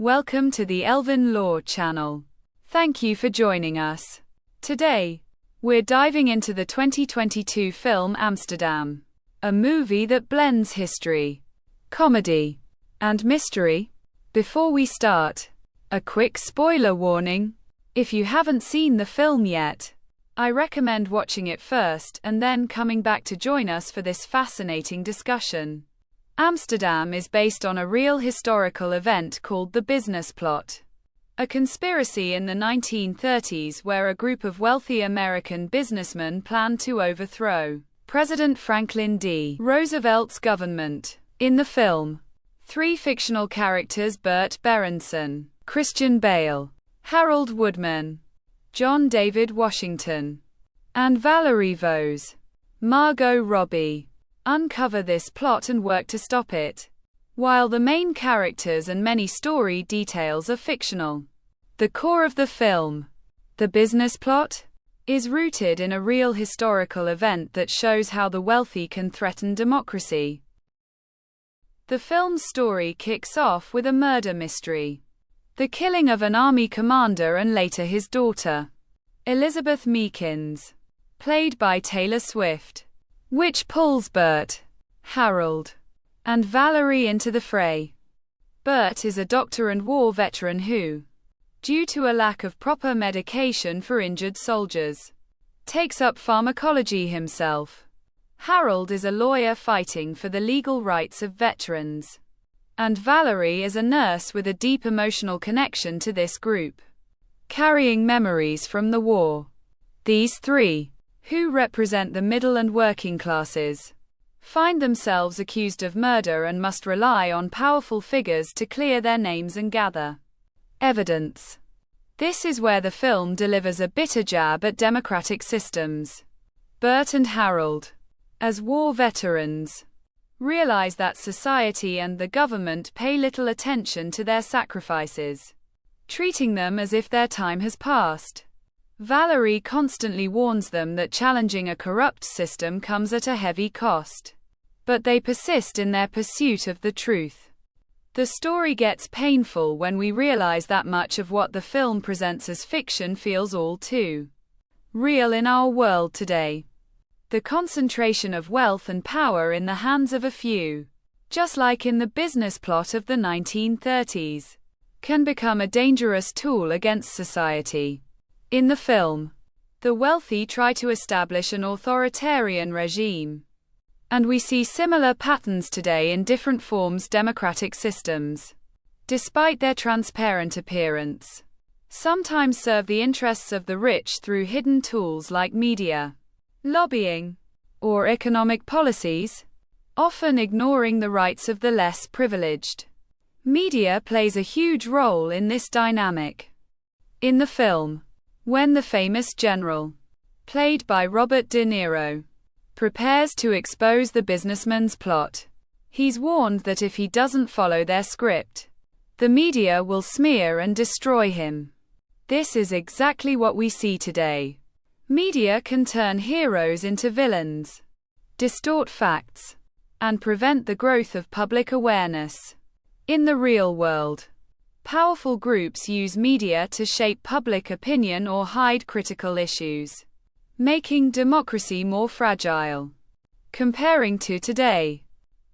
Welcome to the Elven Law channel. Thank you for joining us. Today, we're diving into the 2022 film Amsterdam, a movie that blends history, comedy, and mystery. Before we start, a quick spoiler warning. If you haven't seen the film yet, I recommend watching it first and then coming back to join us for this fascinating discussion. Amsterdam is based on a real historical event called the Business Plot, a conspiracy in the 1930s where a group of wealthy American businessmen planned to overthrow President Franklin D. Roosevelt's government. In the film, three fictional characters, Bert Berenson, Christian Bale, Harold Woodman, John David Washington, and Valerie Vose, Margot Robbie, uncover this plot and work to stop it. While the main characters and many story details are fictional, the core of the film, the business plot, is rooted in a real historical event that shows how the wealthy can threaten democracy. The film's story kicks off with a murder mystery. The killing of an army commander and later his daughter, Elizabeth Meekins, played by Taylor Swift, which pulls Bert, Harold, and Valerie into the fray. Bert is a doctor and war veteran who, due to a lack of proper medication for injured soldiers, takes up pharmacology himself. Harold is a lawyer fighting for the legal rights of veterans, and Valerie is a nurse with a deep emotional connection to this group, carrying memories from the war. These three, who represent the middle and working classes, find themselves accused of murder and must rely on powerful figures to clear their names and gather evidence. This is where the film delivers a bitter jab at democratic systems. Bert and Harold, as war veterans, realize that society and the government pay little attention to their sacrifices, treating them as if their time has passed. Valerie constantly warns them that challenging a corrupt system comes at a heavy cost, but they persist in their pursuit of the truth. The story gets painful when we realize that much of what the film presents as fiction feels all too real in our world today. The concentration of wealth and power in the hands of a few, just like in the business plot of the 1930s, can become a dangerous tool against society. In the film, the wealthy try to establish an authoritarian regime, and we see similar patterns today in different forms democratic systems, despite their transparent appearance, sometimes serve the interests of the rich through hidden tools like media, lobbying, or economic policies, often ignoring the rights of the less privileged. Media plays a huge role in this dynamic. In the film, when the famous general, played by Robert De Niro, prepares to expose the businessman's plot, he's warned that if he doesn't follow their script, the media will smear and destroy him. This is exactly what we see today. Media can turn heroes into villains, distort facts, and prevent the growth of public awareness. In the real world, powerful groups use media to shape public opinion or hide critical issues, making democracy more fragile. Comparing to today,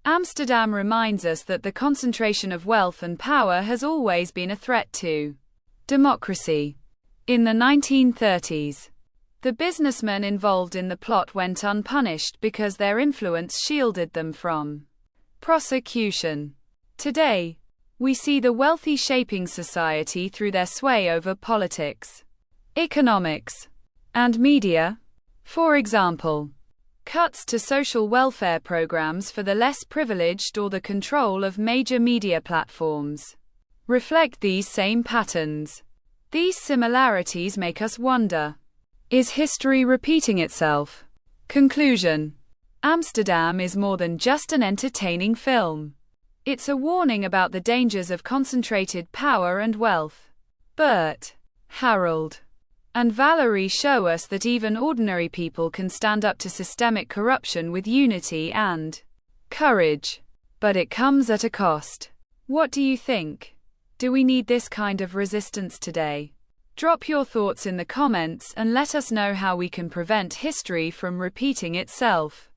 Amsterdam reminds us that the concentration of wealth and power has always been a threat to democracy. In the 1930s, the businessmen involved in the plot went unpunished because their influence shielded them from prosecution. Today, we see the wealthy shaping society through their sway over politics, economics, and media. For example, cuts to social welfare programs for the less privileged or the control of major media platforms reflect these same patterns. These similarities make us wonder, is history repeating itself? Conclusion: Amsterdam is more than just an entertaining film. It's a warning about the dangers of concentrated power and wealth. Bert, Harold, and Valerie show us that even ordinary people can stand up to systemic corruption with unity and courage. But it comes at a cost. What do you think? Do we need this kind of resistance today? Drop your thoughts in the comments and let us know how we can prevent history from repeating itself.